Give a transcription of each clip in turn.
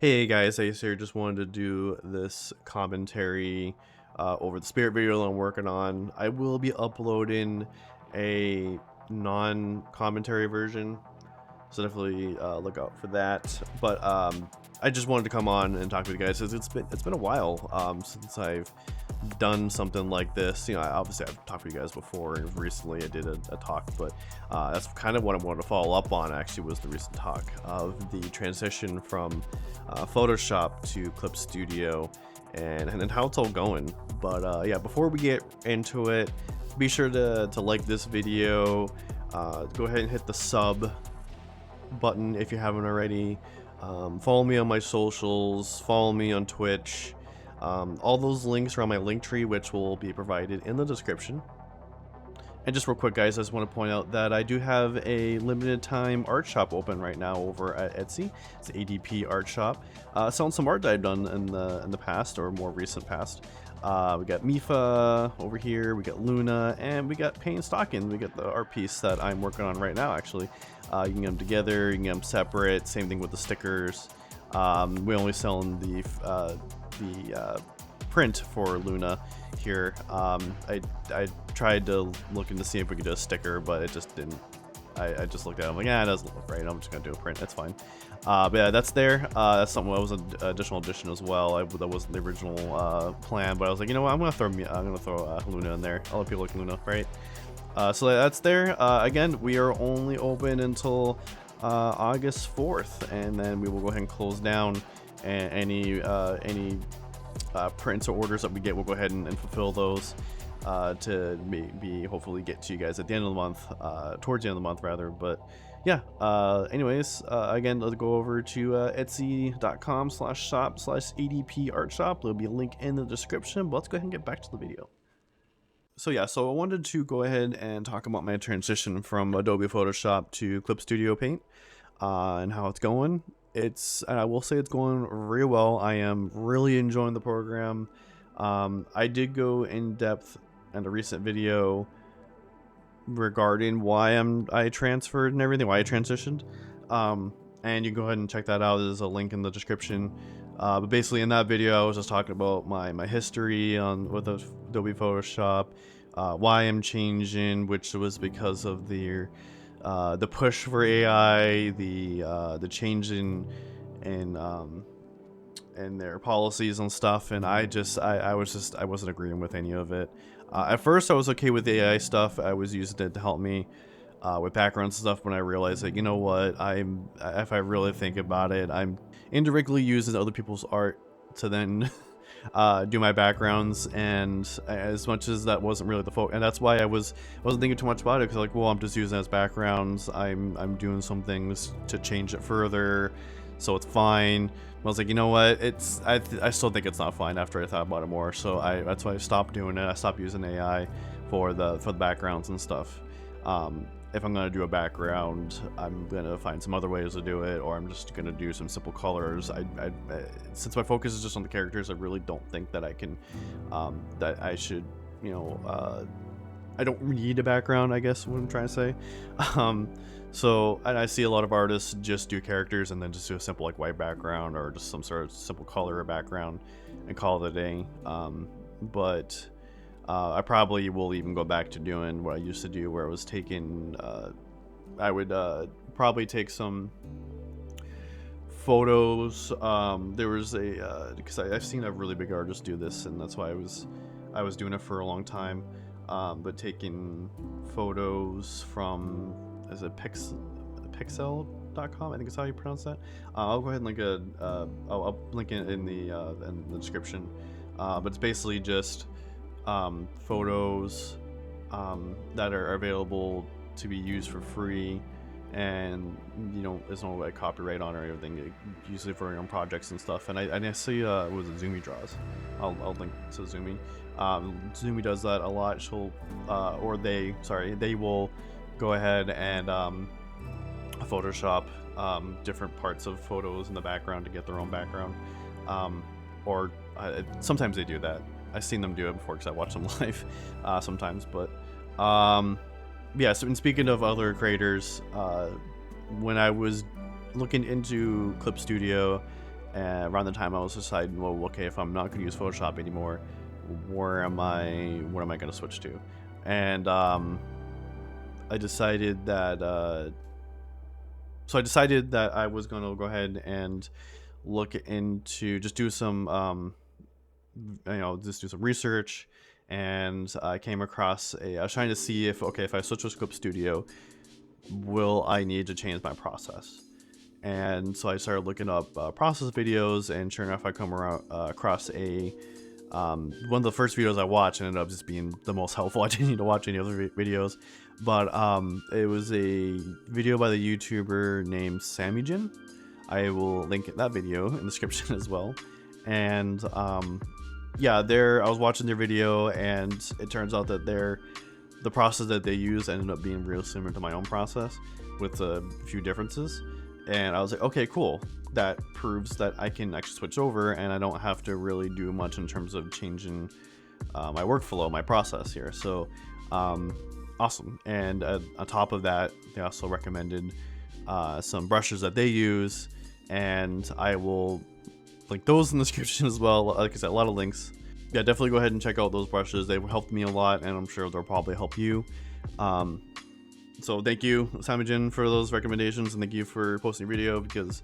Hey guys, Ace here. Just wanted to do this commentary over the Spirit video that I'm working on. I will be uploading a non-commentary version, so definitely look out for that. But I just wanted to come on and talk with you guys. It's been a while since I've done something like this. Obviously I've talked to you guys before, and recently I did a talk, but that's kind of what I wanted to follow up on. Actually, was the recent talk of the transition from Photoshop to Clip Studio and how it's all going. But yeah, before we get into it, be sure to like this video. Go ahead and hit the sub button if you haven't already. Follow me on my socials, follow me on Twitch. All those links are on my link tree, which will be provided in the description. And just real quick, guys, I just want to point out that I do have a limited time art shop open right now over at Etsy. It's ADP Art Shop, selling some art that I've done in the past, or more recent past. We got Mifa over here, we got Luna, and we got Paint and Stocking. We got the art piece that I'm working on right now, actually. You can get them together, you can get them separate. Same thing with the stickers. We only selling the print for Luna here. I tried to look into see if we could do a sticker, but it just didn't. I just looked at it, I'm like, yeah, it doesn't look right. I'm just gonna do a print. That's fine. But yeah, that's there. That's something that was an additional addition as well. That wasn't the original plan, but I was like, you know what? I'm gonna throw Luna in there. I'll let people like Luna, right? So that's there. Again, we are only open until August 4th, and then we will go ahead and close down. And any prints or orders that we get, we'll go ahead and fulfill those to maybe hopefully get to you guys at the end of the month, towards the end of the month rather. But yeah, anyways, again, let's go over to etsy.com/shop/ADP art shop. There'll be a link in the description, but let's go ahead and get back to the video. So yeah, so I wanted to go ahead and talk about my transition from Adobe Photoshop to Clip Studio Paint and how it's going. I will say it's going really well. I am really enjoying the program. I did go in depth in a recent video regarding why I transferred and everything, why I transitioned. And you can go ahead and check that out. There's a link in the description. But basically in that video, I was just talking about my history with Adobe Photoshop, why I'm changing, which was because of the push for AI, the change in their policies and stuff, and I wasn't agreeing with any of it. At first, I was okay with the AI stuff. I was using it to help me with backgrounds and stuff. When I realized that, you know what, if I really think about it, I'm indirectly using other people's art to then do my backgrounds, and as much as that wasn't really the focus, and that's why I wasn't thinking too much about it, because like, well, I'm just using it as backgrounds. I'm doing some things to change it further, so it's fine. I was like, you know what, I still think it's not fine after I thought about it more, so that's why I stopped doing it. I stopped using AI for the backgrounds and stuff. If I'm gonna do a background, I'm gonna find some other ways to do it, or I'm just gonna do some simple colors. Since my focus is just on the characters, I really don't think that I can, that I should, I don't need a background, I guess what I'm trying to say. So, and I see a lot of artists just do characters and then just do a simple like white background or just some sort of simple color background and call it a day. But I probably will even go back to doing what I used to do, where I was taking, I would probably take some photos. There was because I've seen a really big artist do this, and that's why I was doing it for a long time. But taking photos from, is it pixel.com? I think it's how you pronounce that. I'll go ahead and link I'll link it in the description. But it's basically just photos that are available to be used for free, and there's no like copyright on or anything, usually for your own projects and stuff. And I see was it Zoomy draws. I'll link to Zoomy. Zoomy does that a lot. They will go ahead and Photoshop different parts of photos in the background to get their own background, or sometimes they do that. I've seen them do it before because I watch them live sometimes. But yeah, so speaking of other creators, when I was looking into Clip Studio around the time I was deciding, well, okay, if I'm not going to use Photoshop anymore, what am I going to switch to? And I decided that I was going to go ahead and look into just do some just do some research. And I came across I was trying to see if I switch to Script Studio, will I need to change my process? And so I started looking up process videos, and sure enough, I come across one of the first videos I watched ended up just being the most helpful. I didn't need to watch any other videos, but it was a video by the YouTuber named Sammyjin. I will link that video in the description as well. And yeah, I was watching their video, and it turns out that the process that they use ended up being real similar to my own process with a few differences. And I was like, okay, cool. That proves that I can actually switch over, and I don't have to really do much in terms of changing my workflow, my process here. So awesome. And on top of that, they also recommended some brushes that they use, and I will link those in the description as well. Like I said, a lot of links. Yeah, definitely go ahead and check out those brushes. They've helped me a lot, and I'm sure they'll probably help you. So thank you, Sammyjin, for those recommendations, and thank you for posting a video, because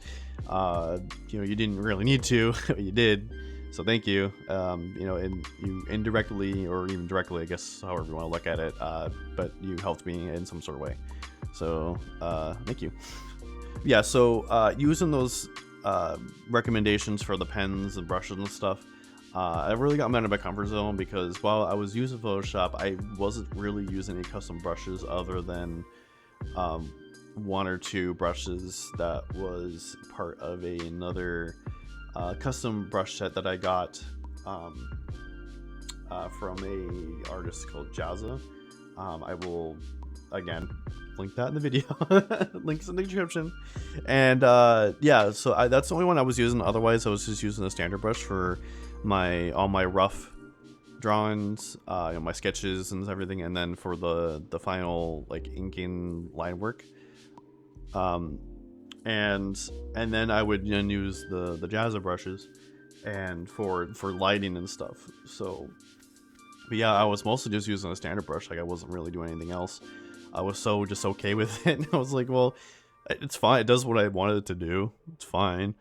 you didn't really need to, but you did. So thank you. And you indirectly, or even directly, I guess, however you want to look at it, but you helped me in some sort of way. So thank you. Yeah. So using those recommendations for the pens and brushes and stuff, I really got me out of my comfort zone, because while I was using Photoshop, I wasn't really using any custom brushes other than one or two brushes that was part of another custom brush set that I got from a artist called Jazza. I will again link that in the video. Links in the description. And yeah, so that's the only one I was using. Otherwise, I was just using a standard brush for all my rough drawings, my sketches and everything, and then for the final like inking line work, and then I would use the Jazza brushes and for lighting and stuff. So, but yeah, I was mostly just using a standard brush. Like, I wasn't really doing anything else. I was just okay with it. I was like, well, it's fine. It does what I wanted it to do. It's fine.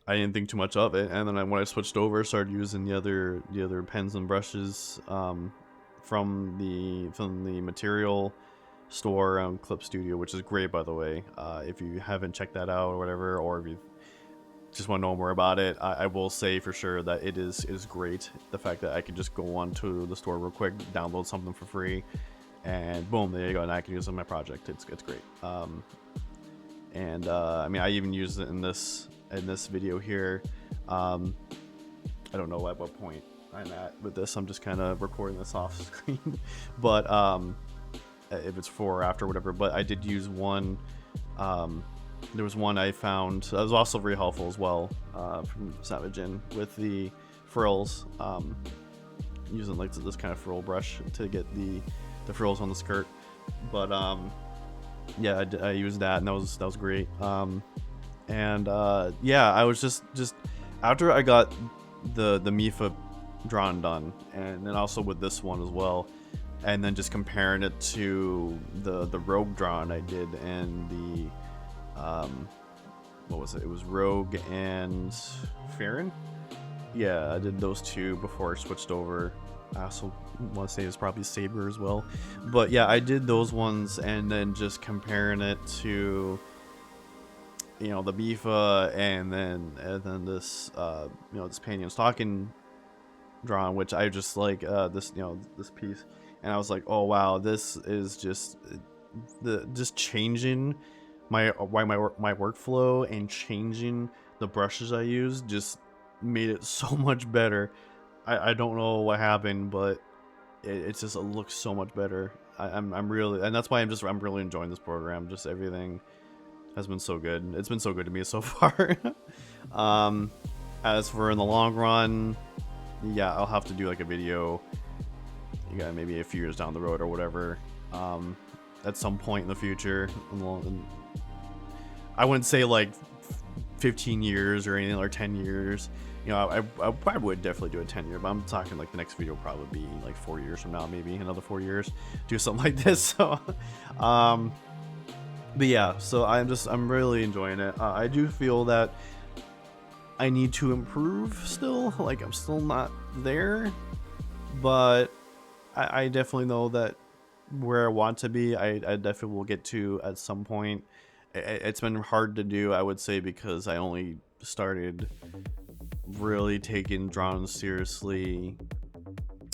I didn't think too much of it. And then when I switched over, started using the other pens and brushes from the material store, Clip Studio, which is great, by the way. If you haven't checked that out or whatever, or if you just want to know more about it, I will say for sure that it is great. The fact that I can just go onto the store real quick, download something for free, and boom, there you go, and I can use it in my project. It's great. I mean, I even used it in this video here. I don't know at what point I'm at with this. I'm just kind of recording this off screen, but if it's before or after, whatever. But I did use one. There was one I found that was also very helpful as well, from Sammyjin, with the frills, using like this kind of frill brush to get the frills on the skirt. But yeah, I used that, and that was great. Yeah, I was just after I got the Mifa drawn done, and then also with this one as well, and then just comparing it to the Rogue drawing I did, and the what was it? It was Rogue and Farron. Yeah, I did those two before I switched over. I also want to say it's probably Saber as well, but yeah, I did those ones, and then just comparing it to the Mifa, and then this this Panty and Stocky drawing, which I just like this piece, and I was like, oh wow, this is just changing my workflow, and changing the brushes I use just made it so much better. I don't know what happened, but it looks so much better. I'm really, and that's why I'm really enjoying this program. Just everything has been so good. It's been so good to me so far. As for in the long run, yeah, I'll have to do like a video, maybe a few years down the road or whatever, at some point in the future. I wouldn't say like 15 years or anything, or 10 years. You know, I probably would definitely do a 10-year, but I'm talking like the next video will probably be like 4 years from now, maybe another 4 years, do something like this. So, but yeah, so I'm really enjoying it. I do feel that I need to improve still. Like, I'm still not there, but I definitely know that where I want to be, I definitely will get to at some point. It's been hard to do, I would say, because I only started really taking drawing seriously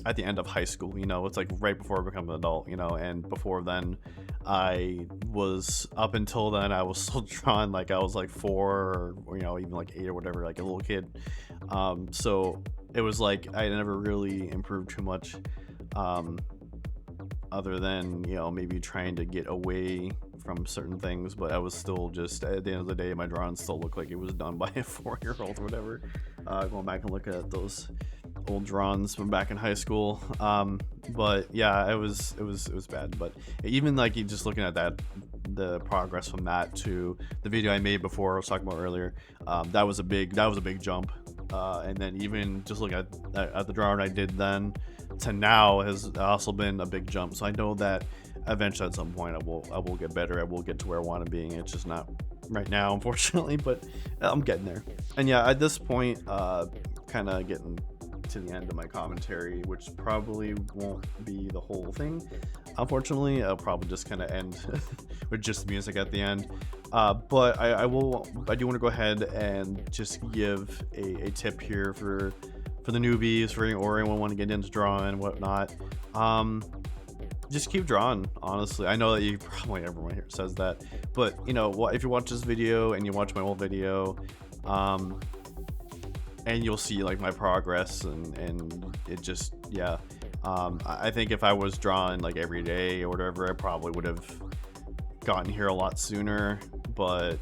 at the end of high school. You know, it's like right before I become an adult, you know, and before then I was, up until then, I was still drawing like I was like 4 or you know, even like 8 or whatever, like a little kid. So it was like I never really improved too much, other than, you know, maybe trying to get away from certain things, but I was still just, at the end of the day, my drawings still look like it was done by a 4-year-old or whatever. Going back and looking at those old drawings from back in high school. But yeah, it was bad. But even like just looking at that, the progress from that to the video I made before, I was talking about earlier, that was a big jump. And then even just looking at the drawing I did then to now has also been a big jump. So I know that eventually at some point I will get better. I will get to where I want to be. It's just not right now, unfortunately, but I'm getting there. And yeah, at this point, kind of getting to the end of my commentary, which probably won't be the whole thing, unfortunately. I'll probably just kind of end with just music at the end. But I do want to go ahead and just give a tip here for the newbies, or anyone want to get into drawing and whatnot. Just keep drawing, honestly. I know that probably everyone here says that, but you know what, if you watch this video and you watch my old video, and you'll see like my progress, and it just, yeah. I think if I was drawing like every day or whatever, I probably would have gotten here a lot sooner, but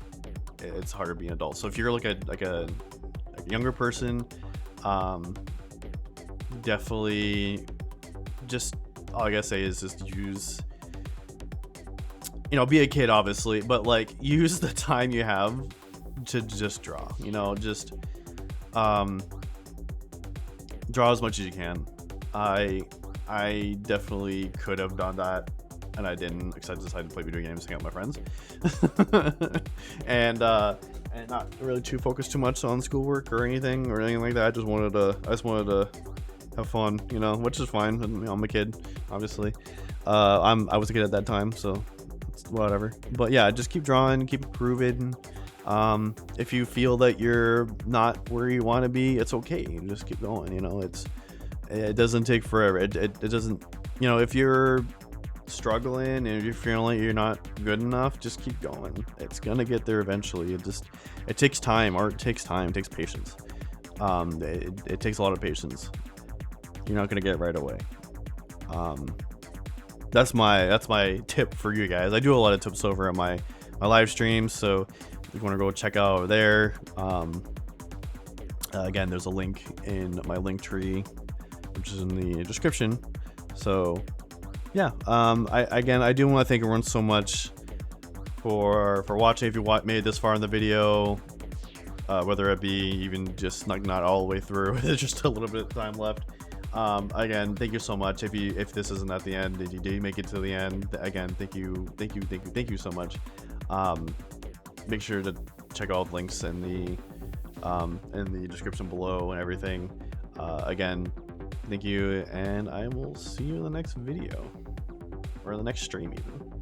it's harder being an adult. So if you're like a younger person, definitely just, all I gotta say is just use, you know, be a kid obviously, but like use the time you have to just draw, you know, just draw as much as you can. I definitely could have done that, and I didn't, because I decided to play video games, hang out with my friends, and not really too focused too much on schoolwork or anything like that. I just wanted to have fun, you know, which is fine. You know, I'm a kid, obviously. I was a kid at that time, so it's whatever. But yeah, just keep drawing, keep improving. If you feel that you're not where you want to be, it's okay. You just keep going. You know, it doesn't take forever. It doesn't. You know, if you're struggling and if you're feeling like you're not good enough, just keep going. It's gonna get there eventually. It takes time. Art takes time. It takes patience. It takes a lot of patience. You're not gonna get it right away. That's my tip for you guys. I do a lot of tips over at my live streams, so if you want to go check out over there, again, there's a link in my link tree, which is in the description. So yeah, I do want to thank everyone so much for watching. If you made it this far in the video, whether it be even just not all the way through, there's just a little bit of time left. Again, thank you so much. If this isn't at the end, if you did make it to the end, again, thank you so much. Make sure to check all the links in the description below and everything. Again, thank you, and I will see you in the next video, or the next stream even.